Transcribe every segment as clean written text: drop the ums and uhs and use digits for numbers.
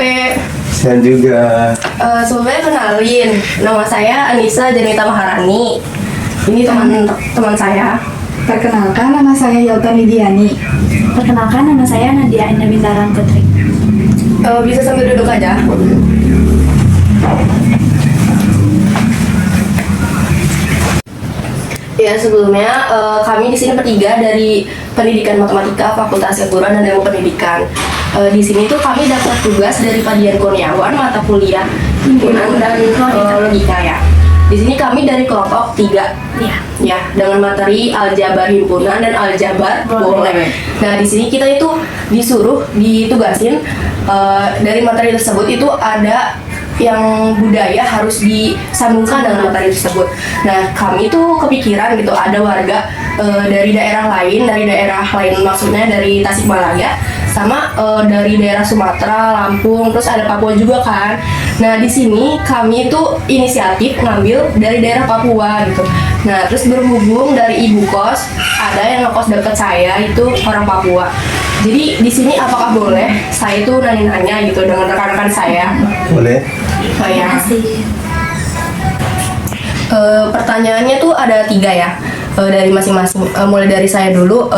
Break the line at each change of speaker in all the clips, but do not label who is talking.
capek.
Saya juga.
Sebelumnya kenalin, nama saya Anissa Janita Maharani. Ini teman saya.
Perkenalkan, nama saya Yauta Midiani.
Perkenalkan, nama saya Nadia Indah Bintaran Putri.
Bisa sambil duduk aja. Ya, sebelumnya kami di sini bertiga dari Pendidikan Matematika Fakultas Keguruan dan Ilmu Pendidikan. Di sini tuh kami dapat tugas dari Pak Dian Kurniawan, mata kuliah himpunan dan logika ya. Di sini kami dari kelompok 3.
Iya.
Ya, dengan materi aljabar himpunan dan aljabar boleh. Nah, di sini kita itu ditugasin dari materi tersebut itu ada yang budaya harus disambungkan dengan materi tersebut. Nah, kami tuh kepikiran gitu ada warga dari daerah lain maksudnya dari Tasikmalaya sama dari daerah Sumatera, Lampung, terus ada Papua juga kan. Nah, di sini kami itu inisiatif ngambil dari daerah Papua gitu. Nah, terus berhubung dari ibu kos, ada yang ngekos dekat saya itu orang Papua. Jadi di sini apakah boleh saya itu nanya-nanya gitu dengan rekan-rekan saya?
Boleh.
Oh ya.
Makasih.
Pertanyaannya tuh ada 3 ya, dari masing-masing. Mulai dari saya dulu.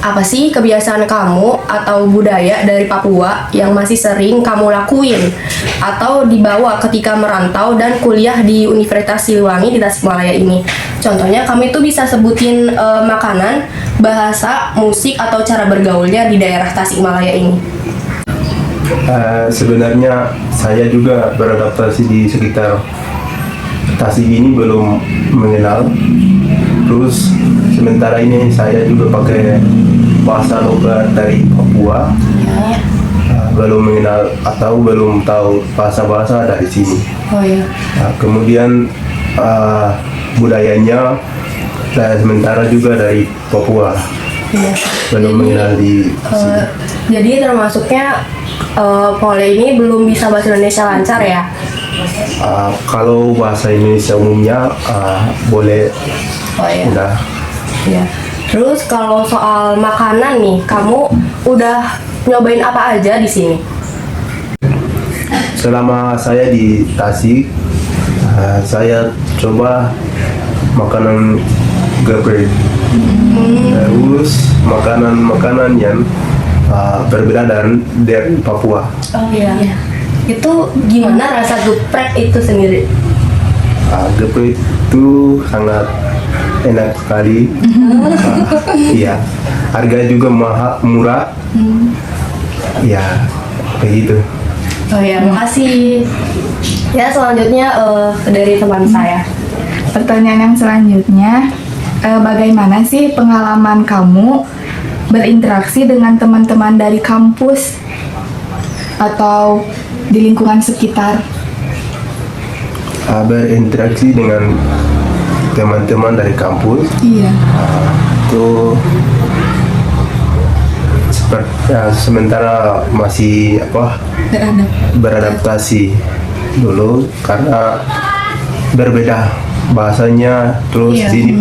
Apa sih kebiasaan kamu atau budaya dari Papua yang masih sering kamu lakuin atau dibawa ketika merantau dan kuliah di Universitas Siliwangi di Tasikmalaya ini? Contohnya kami tuh bisa sebutin makanan, bahasa, musik, atau cara bergaulnya di daerah Tasikmalaya ini.
Sebenarnya saya juga beradaptasi di sekitar Tasik ini belum mengenal. Terus sementara ini saya juga pakai bahasa logat dari Papua. Belum mengenal atau belum tahu bahasa-bahasa dari sini.
Oh ya.
Kemudian budayanya saya sementara juga dari Papua.
Iya.
Belum mengenal di sini.
Jadi termasuknya Pole ini belum bisa bahasa Indonesia lancar ya?
Kalau bahasa Indonesia umumnya boleh.
Oh ya.
Udah.
Ya. Terus kalau soal makanan nih, kamu udah nyobain apa aja di sini?
Selama saya di Tasik, saya coba makanan geprek. Terus makanan-makanan yang berbeda dari Papua.
Oh iya. Itu gimana rasa geprek itu sendiri?
Geprek itu sangat enak sekali. Iya, harga juga murah. Ya, kayak gitu.
Oh ya, makasih. Ya, selanjutnya dari teman saya.
Pertanyaan yang selanjutnya, bagaimana sih pengalaman kamu berinteraksi dengan teman-teman dari kampus atau di lingkungan sekitar?
Berinteraksi dengan teman-teman dari kampus.
Iya.
Itu sementara masih beradaptasi dulu karena berbeda bahasanya. Terus
Iya.
sini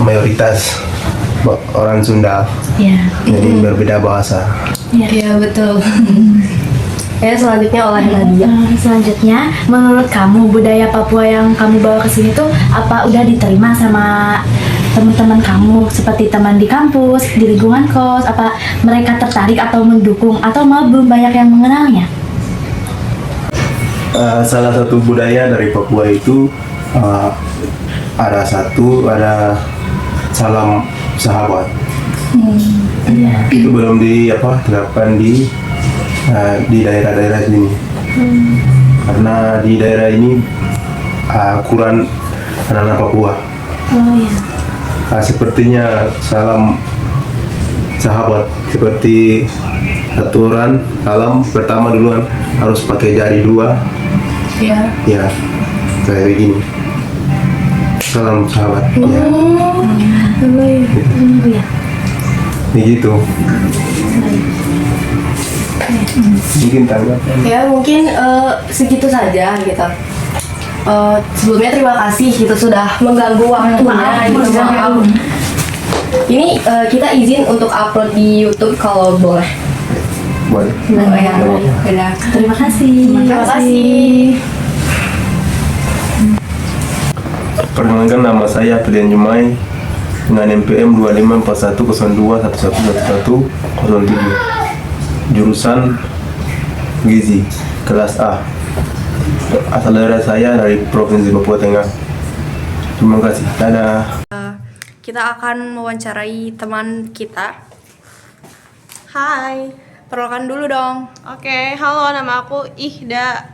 mayoritas orang Sunda,
Iya.
jadi berbeda bahasa.
Iya, betul. Ya, selanjutnya oleh Nadia.
Selanjutnya, menurut kamu budaya Papua yang kamu bawa ke sini tuh apa udah diterima sama teman-teman kamu seperti teman di kampus, di lingkungan kos? Apa mereka tertarik atau mendukung atau malah belum banyak yang mengenalnya?
Salah satu budaya dari Papua itu ada salam sahabat. Itu belum diterapkan di daerah-daerah sini. Karena di daerah ini kurang anak-anak Papua.
Oh iya.
Sepertinya salam sahabat seperti aturan salam pertama duluan harus pakai jari 2.
Iya.
Ya, kayak begini. Salam sahabat. Ya.
Iya.
Begitu. Mungkin tanggapan.
Ya, mungkin segitu saja gitu. Sebelumnya terima kasih gitu sudah mengganggu waktunya gitu. Maaf. Ini kita izin untuk upload di YouTube kalau boleh.
Boleh.
Ya.
Udah.
Terima kasih.
Terima kasih.
Perkenalkan, nama saya Pilihan Jumai dengan NPM 254102111107. Jurusan Gizi kelas A. Asal daerah saya dari Provinsi Papua Tengah. Terima kasih. Dadah.
Kita akan mewawancarai teman kita.
Hai,
Perkenalkan dulu dong.
oke, halo, nama aku Ihda.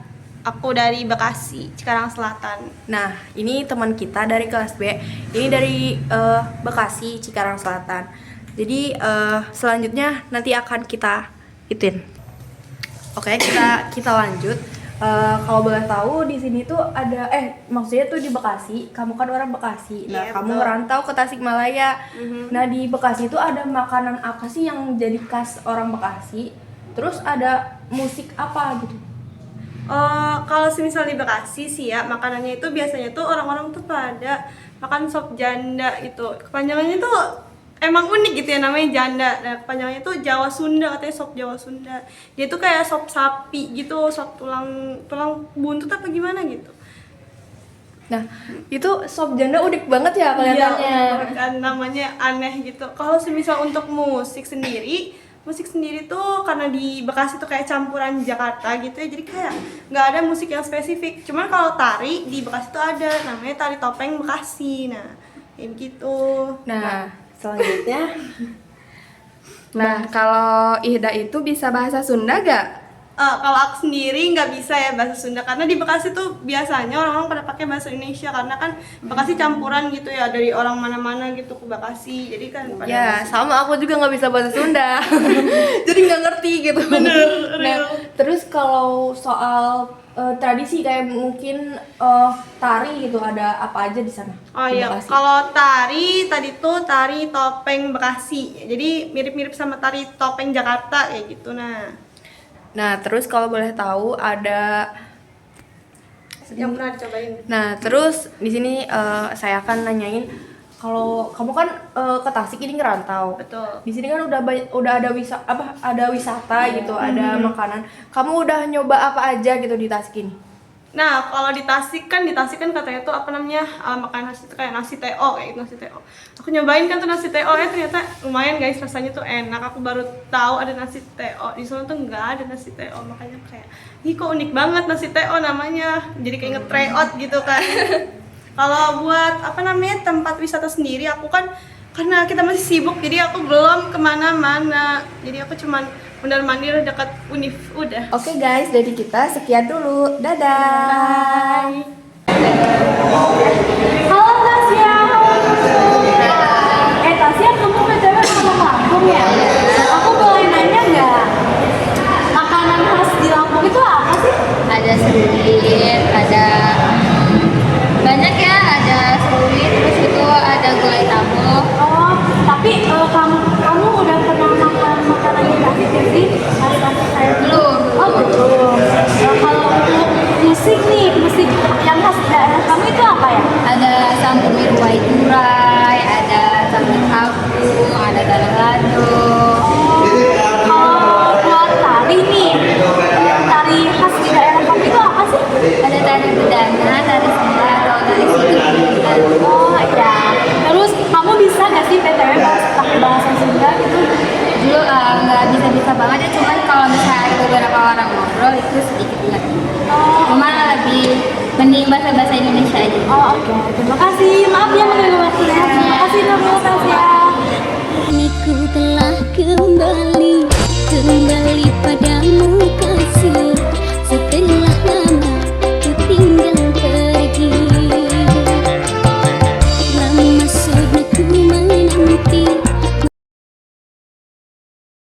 Aku dari Bekasi, Cikarang Selatan.
Nah, ini teman kita dari kelas B. Ini dari Bekasi, Cikarang Selatan. Jadi selanjutnya nanti akan kita ituin. Oke, kita lanjut. Kalau boleh tahu di sini tuh ada maksudnya tuh di Bekasi. Kamu kan orang Bekasi. Nah,
Iya,
kamu
betul.
merantau ke Tasikmalaya. Nah, di Bekasi itu ada makanan apa sih yang jadi khas orang Bekasi? Terus ada musik apa gitu?
Kalau semisal di Bekasi sih ya, makanannya itu biasanya tuh orang-orang tuh pada makan sop janda gitu. Kepanjangannya tuh emang unik gitu ya, namanya janda. Nah, kepanjangannya tuh Jawa Sunda, katanya sop Jawa Sunda. Dia tuh kayak sop sapi gitu, sop tulang buntut apa gimana gitu.
Nah, itu sop janda unik banget ya kelihatannya.
Iya, kan namanya aneh gitu. Kalau semisal untuk musik sendiri tuh karena di Bekasi tuh kayak campuran Jakarta gitu ya, jadi kayak nggak ada musik yang spesifik. Cuman kalau tari di Bekasi tuh ada, namanya tari topeng Bekasi. Nah, kayak gitu.
Nah, selanjutnya
Nah, kalau Ihda itu bisa bahasa Sunda gak?
Kalau aku sendiri nggak bisa ya bahasa Sunda, karena di Bekasi tuh biasanya orang-orang pada pakai bahasa Indonesia, karena kan Bekasi campuran gitu ya, dari orang mana-mana gitu ke Bekasi, jadi kan pada
ya sama aku juga nggak bisa bahasa Sunda. Jadi nggak ngerti gitu.
Bener,
Nah,
real.
terus kalau soal tradisi kayak mungkin tari gitu, ada apa aja di sana?
Oh
di
iya,
Bekasi?
kalau tari tadi tuh tari topeng Bekasi, jadi mirip-mirip sama tari topeng Jakarta kayak gitu.
Nah, terus kalau boleh tahu ada
Yang pernah dicobain?
Nah, terus di sini saya akan nanyain, kalau kamu kan ke Tasik ini ngerantau.
Betul.
Di sini kan udah ada wisata gitu, ada makanan. Kamu udah nyoba apa aja gitu di Tasik ini?
Nah, kalau di Tasik kan katanya tuh apa namanya, makan nasi tuh kayak nasi TO, kayak gitu, nasi TO. Aku nyobain kan tuh nasi TO ya, ternyata lumayan guys, rasanya tuh enak. Aku baru tahu ada nasi TO. Di sana tuh nggak ada nasi TO, makanya kayak, ih kok unik banget nasi TO namanya. Jadi kayak nge-tryout gitu kan. Kalau buat apa namanya tempat wisata sendiri, aku kan karena kita masih sibuk, jadi aku belum kemana-mana. Jadi aku cuman mondar-mandir dekat Univ udah.
Oke guys, dari kita sekian dulu. Dadah.
Halo Tasya. Tasya, kamu BTW orang Lampung ya? Aku boleh nanya nggak? Makanan khas di Lampung itu apa sih?
Ada seruit, ada banyak ya, ada seruit, terus itu ada gulai taboh.
Oh, tapi kamu udah pernah makan makanan di Tasik ya sih? Khas saya
Belum.
Oh belum. Kalau untuk musik nih, musik yang khas daerah kamu itu apa ya?
Ada sambal miruai turai, ada sambal kampung, ada dalang-lado.
Kalau buat tari nih, tari khas di daerah kamu itu apa sih?
Ada tari bedana, tari senda, atau tari situ.
Oh ya. Terus kamu bisa nggak sih PTW pakai bahasa Sunda gitu?
Dulu nggak bisa-bisa banget ya, cuman kalau misalnya ada beberapa orang ngobrol itu sedikit ngerti. Cuman lebih mending bahasa Indonesia aja.
Oh oke. Terima kasih. Maaf ya mengganggu waktunya. Terima kasih Nurul Tasya.
Ku telah kembali